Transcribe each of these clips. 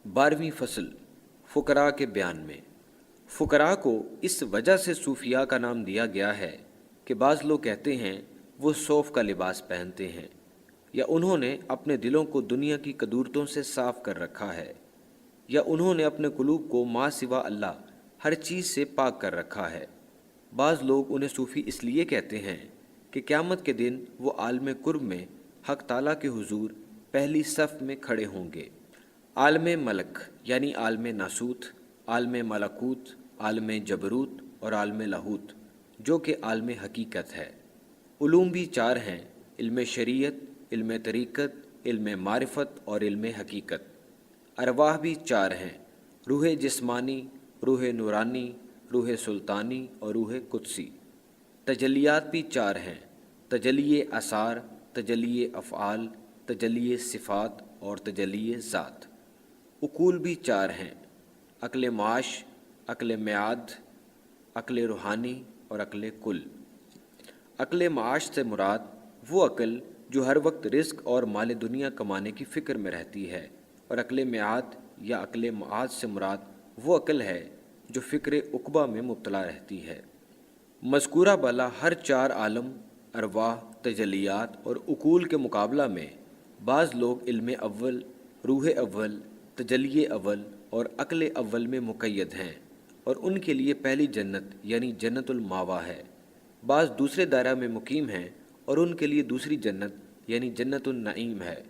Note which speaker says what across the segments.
Speaker 1: 12ویں فصل فقراء کے بیان میں۔ فقراء کو اس وجہ سے صوفیاء کا نام دیا گیا ہے کہ بعض لوگ کہتے ہیں وہ صوف کا لباس پہنتے ہیں، یا انہوں نے اپنے دلوں کو دنیا کی قدورتوں سے صاف کر رکھا ہے، یا انہوں نے اپنے قلوب کو ما سوا اللہ ہر چیز سے پاک کر رکھا ہے۔ بعض لوگ انہیں صوفی اس لیے کہتے ہیں کہ قیامت کے دن وہ عالم قرب میں حق تعالیٰ کے حضور پہلی صف میں کھڑے ہوں گے۔ عالم ملک یعنی عالم ناسوت، عالم ملکوت، عالم جبروت اور عالم لاہوت، جو کہ عالم حقیقت ہے۔ علوم بھی 4 ہیں: علم شریعت، علم طریقت، علم معرفت اور علم حقیقت۔ ارواح بھی 4 ہیں: روح جسمانی، روح نورانی، روح سلطانی اور روح قدسی۔ تجلیات بھی 4 ہیں: تجلی اثار، تجلی افعال، تجلی صفات اور تجلی ذات۔ عقول بھی 4 ہیں: عقل معاش، عقل میعاد، عقل روحانی اور عقل کل۔ عقل معاش سے مراد وہ عقل جو ہر وقت رزق اور مال دنیا کمانے کی فکر میں رہتی ہے، اور عقل میعاد یا عقل معاد سے مراد وہ عقل ہے جو فکر عقبہ میں مبتلا رہتی ہے۔ مذکورہ بالا ہر 4 عالم، ارواح، تجلیات اور عقول کے مقابلہ میں بعض لوگ علم اول، روح اول، تجلی اول اور عقل اول میں مقید ہیں، اور ان کے لیے پہلی جنت یعنی جنت الماوا ہے۔ بعض دوسرے دائرہ میں مقیم ہیں اور ان کے لیے دوسری جنت یعنی جنت النعیم ہے۔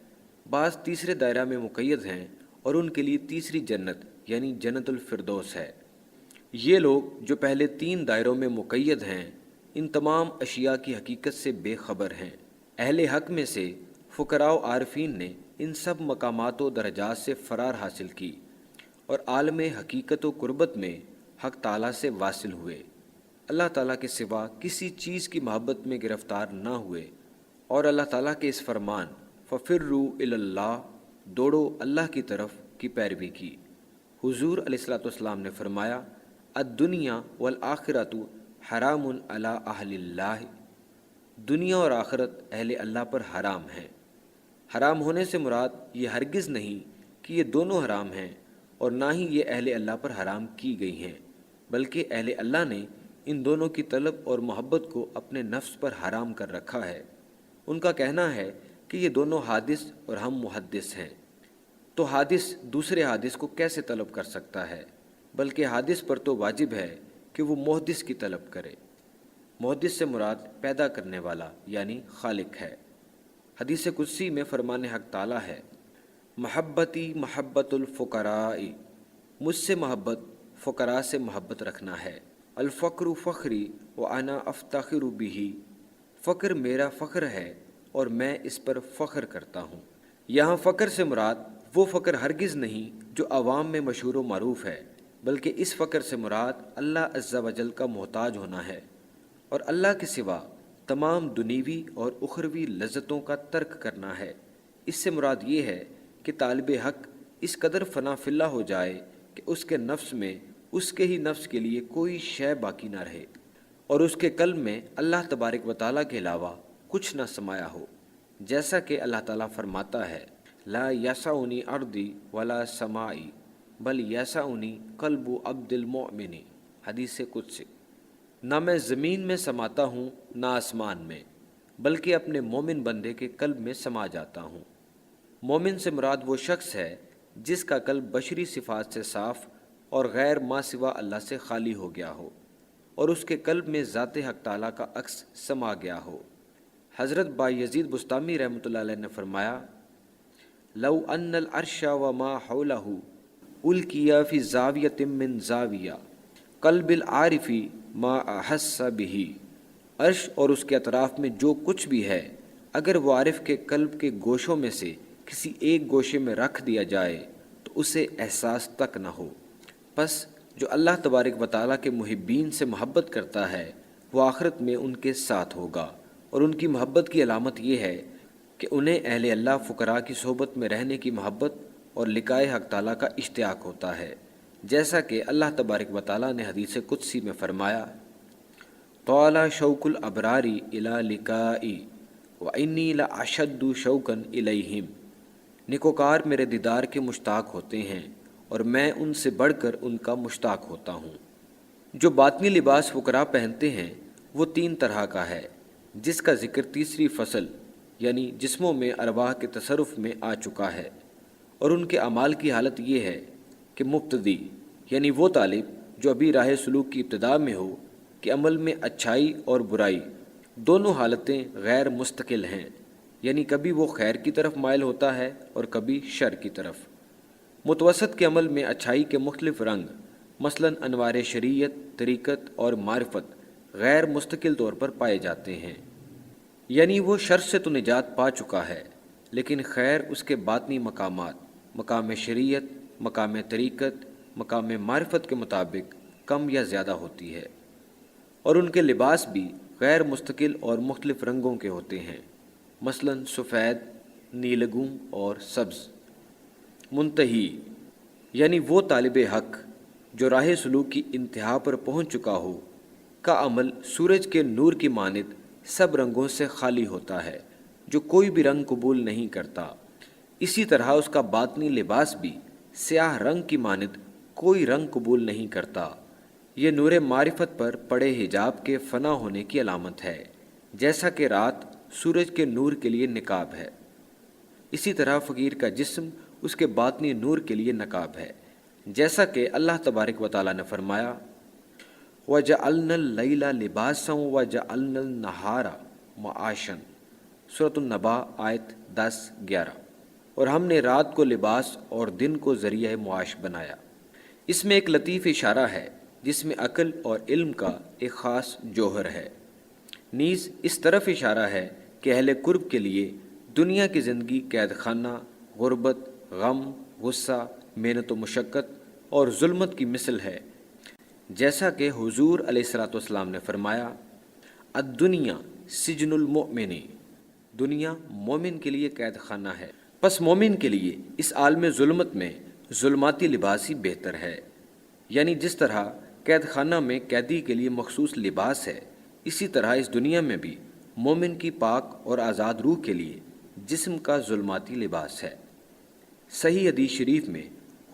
Speaker 1: بعض تیسرے دائرہ میں مقید ہیں اور ان کے لیے تیسری جنت یعنی جنت الفردوس ہے۔ یہ لوگ جو پہلے 3 دائروں میں مقید ہیں ان تمام اشیاء کی حقیقت سے بے خبر ہیں۔ اہل حق میں سے فقراء و عارفین نے ان سب مقامات و درجات سے فرار حاصل کی اور عالم حقیقت و قربت میں حق تعالیٰ سے واصل ہوئے، اللہ تعالیٰ کے سوا کسی چیز کی محبت میں گرفتار نہ ہوئے، اور اللہ تعالیٰ کے اس فرمان فَفِرُّوا إِلَى اللَّهِ، دوڑو اللہ کی طرف کی پیروی کی۔ حضور علیہ الصلوۃ والسلام نے فرمایا الدنیا والآخرۃ حرام علی اہل اللہ، دنیا اور آخرت اہل اللہ پر حرام ہیں۔ حرام ہونے سے مراد یہ ہرگز نہیں کہ یہ دونوں حرام ہیں، اور نہ ہی یہ اہل اللہ پر حرام کی گئی ہیں، بلکہ اہل اللہ نے ان دونوں کی طلب اور محبت کو اپنے نفس پر حرام کر رکھا ہے۔ ان کا کہنا ہے کہ یہ دونوں حادث اور ہم محدث ہیں، تو حادث دوسرے حادث کو کیسے طلب کر سکتا ہے؟ بلکہ حادث پر تو واجب ہے کہ وہ محدث کی طلب کرے۔ محدث سے مراد پیدا کرنے والا یعنی خالق ہے۔ حدیث قدسی میں فرمان حق تعالیٰ ہے محبتی محبت الفقراء، مجھ سے محبت فقراء سے محبت رکھنا ہے۔ الفقر فخری وانا افتخر بہ، فقر میرا فخر ہے اور میں اس پر فخر کرتا ہوں۔ یہاں فقر سے مراد وہ فقر ہرگز نہیں جو عوام میں مشہور و معروف ہے، بلکہ اس فقر سے مراد اللہ عز و جل کا محتاج ہونا ہے، اور اللہ کے سوا تمام دنیوی اور اخروی لذتوں کا ترک کرنا ہے۔ اس سے مراد یہ ہے کہ طالب حق اس قدر فنا فی اللہ ہو جائے کہ اس کے نفس میں اس کے ہی نفس کے لیے کوئی شے باقی نہ رہے، اور اس کے قلب میں اللہ تبارک و تعالیٰ کے علاوہ کچھ نہ سمایا ہو، جیسا کہ اللہ تعالیٰ فرماتا ہے لا یسعنی ارضی ولا سمائی بل یسعنی قلب عبد المؤمن، حدیث قدسی۔ نہ میں زمین میں سماتا ہوں نہ آسمان میں، بلکہ اپنے مومن بندے کے قلب میں سما جاتا ہوں۔ مومن سے مراد وہ شخص ہے جس کا قلب بشری صفات سے صاف اور غیر ما سوا اللہ سے خالی ہو گیا ہو، اور اس کے قلب میں ذات حق تعالیٰ کا عکس سما گیا ہو۔ حضرت بایزید بستامی رحمۃ اللہ علیہ نے فرمایا لو ان العرش وما حولہ القی فی زاویۃ من زاویہ قلب العارف ما احس بہ، عرش اور اس کے اطراف میں جو کچھ بھی ہے اگر وہ عارف کے قلب کے گوشوں میں سے کسی ایک گوشے میں رکھ دیا جائے تو اسے احساس تک نہ ہو۔ پس جو اللہ تبارک و تعالیٰ کے محبین سے محبت کرتا ہے وہ آخرت میں ان کے ساتھ ہوگا، اور ان کی محبت کی علامت یہ ہے کہ انہیں اہل اللہ فقراء کی صحبت میں رہنے کی محبت اور لقائے حق تعالیٰ کا اشتیاق ہوتا ہے، جیسا کہ اللہ تبارک و تعالیٰ نے حدیث قدسی میں فرمایا طال شوق الابرار الی لقائی وانی لاشد شوقا الیہم، نیکوکار میرے دیدار کے مشتاق ہوتے ہیں اور میں ان سے بڑھ کر ان کا مشتاق ہوتا ہوں۔ جو باطنی لباس فقراء پہنتے ہیں وہ 3 طرح کا ہے، جس کا ذکر تیسری فصل یعنی جسموں میں ارواح کے تصرف میں آ چکا ہے، اور ان کے اعمال کی حالت یہ ہے کہ مبتدی یعنی وہ طالب جو ابھی راہ سلوک کی ابتدا میں ہو کہ عمل میں اچھائی اور برائی دونوں حالتیں غیر مستقل ہیں، یعنی کبھی وہ خیر کی طرف مائل ہوتا ہے اور کبھی شر کی طرف۔ متوسط کے عمل میں اچھائی کے مختلف رنگ مثلاً انوار شریعت، طریقت اور معرفت غیر مستقل طور پر پائے جاتے ہیں، یعنی وہ شر سے تو نجات پا چکا ہے لیکن خیر اس کے باطنی مقامات مقام شریعت، مقام طریقت، مقام معرفت کے مطابق کم یا زیادہ ہوتی ہے، اور ان کے لباس بھی غیر مستقل اور مختلف رنگوں کے ہوتے ہیں، مثلاً سفید، نیلگوں اور سبز۔ منتہی یعنی وہ طالب حق جو راہ سلوک کی انتہا پر پہنچ چکا ہو کا عمل سورج کے نور کی مانند سب رنگوں سے خالی ہوتا ہے، جو کوئی بھی رنگ قبول نہیں کرتا۔ اسی طرح اس کا باطنی لباس بھی سیاہ رنگ کی مانند کوئی رنگ قبول نہیں کرتا۔ یہ نور معرفت پر پڑے حجاب کے فنا ہونے کی علامت ہے، جیسا کہ رات سورج کے نور کے لیے نقاب ہے۔ اسی طرح فقیر کا جسم اس کے باطنی نور کے لیے نقاب ہے، جیسا کہ اللہ تبارک و تعالیٰ نے فرمایا وَجَعَلْنَا اللَّيْلَ لِبَاسًا وَجَعَلْنَا النَّهَارَ مَعَاشًا، سورۃ النبا آیت 10-11۔ اور ہم نے رات کو لباس اور دن کو ذریعہ معاش بنایا۔ اس میں ایک لطیف اشارہ ہے جس میں عقل اور علم کا ایک خاص جوہر ہے، نیز اس طرف اشارہ ہے کہ اہل قرب کے لیے دنیا کی زندگی قید خانہ، غربت، غم، غصہ، محنت و مشقت اور ظلمت کی مثل ہے، جیسا کہ حضور علیہ الصلوۃ والسلام نے فرمایا الدنیا سجن المؤمن، دنیا مومن کے لیے قید خانہ ہے۔ پس مومن کے لیے اس عالم ظلمت میں ظلماتی لباس ہی بہتر ہے، یعنی جس طرح قید خانہ میں قیدی کے لیے مخصوص لباس ہے، اسی طرح اس دنیا میں بھی مومن کی پاک اور آزاد روح کے لیے جسم کا ظلماتی لباس ہے۔ صحیح حدیث شریف میں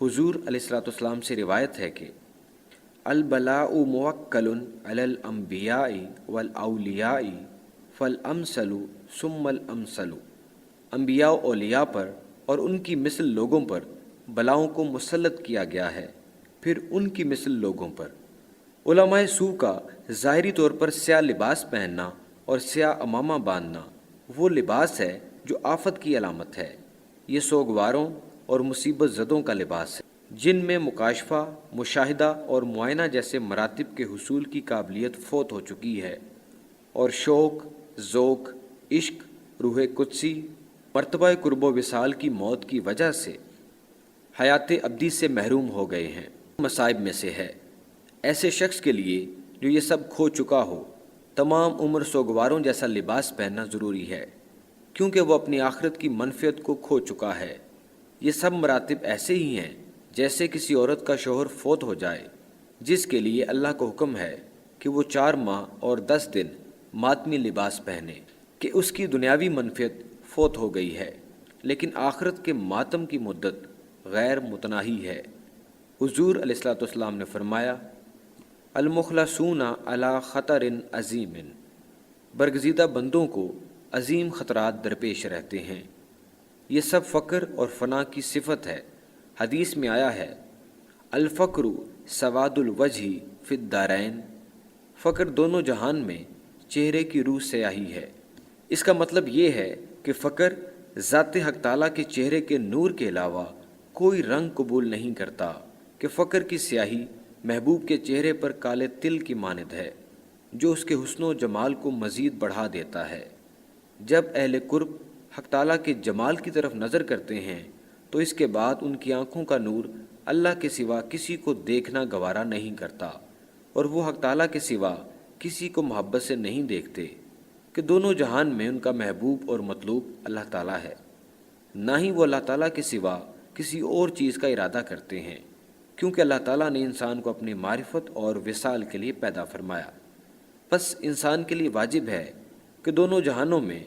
Speaker 1: حضور علیہ الصلوۃ والسلام سے روایت ہے کہ البلاء موکل علی الانبیاء والاولیاء فالامثل ثم الامثل، انبیاء و اولیاء پر اور ان کی مثل لوگوں پر بلاؤں کو مسلط کیا گیا ہے، پھر ان کی مثل لوگوں پر۔ علماء سو کا ظاہری طور پر سیاہ لباس پہننا اور سیاہ عمامہ باندھنا وہ لباس ہے جو آفت کی علامت ہے۔ یہ سوگواروں اور مصیبت زدوں کا لباس ہے جن میں مکاشفہ، مشاہدہ اور معائنہ جیسے مراتب کے حصول کی قابلیت فوت ہو چکی ہے، اور شوق، ذوق، عشق، روح قدسی، مرتبہ قرب و وصال کی موت کی وجہ سے حیات ابدی سے محروم ہو گئے ہیں۔ مصائب میں سے ہے ایسے شخص کے لیے جو یہ سب کھو چکا ہو تمام عمر سوگواروں جیسا لباس پہننا ضروری ہے، کیونکہ وہ اپنی آخرت کی منفعت کو کھو چکا ہے۔ یہ سب مراتب ایسے ہی ہیں جیسے کسی عورت کا شوہر فوت ہو جائے، جس کے لیے اللہ کو حکم ہے کہ وہ 4 ماہ اور 10 دن ماتمی لباس پہنے کہ اس کی دنیاوی منفعت فوت ہو گئی ہے، لیکن آخرت کے ماتم کی مدت غیر متناہی ہے۔ حضور علیہ الصلوۃ والسلام نے فرمایا المخلصون علی خطر عظیم، برگزیدہ بندوں کو عظیم خطرات درپیش رہتے ہیں۔ یہ سب فقر اور فنا کی صفت ہے۔ حدیث میں آیا ہے الفقر سواد الوجہ فی الدارین، فقر دونوں جہان میں چہرے کی روح سیاہی ہے۔ اس کا مطلب یہ ہے کہ فقر ذات حق تعالیٰ کے چہرے کے نور کے علاوہ کوئی رنگ قبول نہیں کرتا، کہ فقر کی سیاہی محبوب کے چہرے پر کالے تل کی مانند ہے، جو اس کے حسن و جمال کو مزید بڑھا دیتا ہے۔ جب اہل قرب حق تعالیٰ کے جمال کی طرف نظر کرتے ہیں تو اس کے بعد ان کی آنکھوں کا نور اللہ کے سوا کسی کو دیکھنا گوارا نہیں کرتا، اور وہ حق تعالیٰ کے سوا کسی کو محبت سے نہیں دیکھتے، کہ دونوں جہان میں ان کا محبوب اور مطلوب اللہ تعالیٰ ہے، نہ ہی وہ اللہ تعالیٰ کے سوا کسی اور چیز کا ارادہ کرتے ہیں، کیونکہ اللہ تعالیٰ نے انسان کو اپنی معرفت اور وصال کے لیے پیدا فرمایا۔ بس انسان کے لیے واجب ہے کہ دونوں جہانوں میں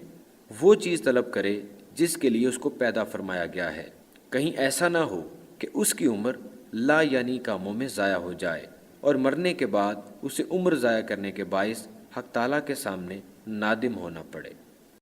Speaker 1: وہ چیز طلب کرے جس کے لیے اس کو پیدا فرمایا گیا ہے، کہیں ایسا نہ ہو کہ اس کی عمر لا یعنی کاموں میں ضائع ہو جائے اور مرنے کے بعد اسے عمر ضائع کرنے کے باعث حق تعالیٰ کے سامنے نادم ہونا پڑے۔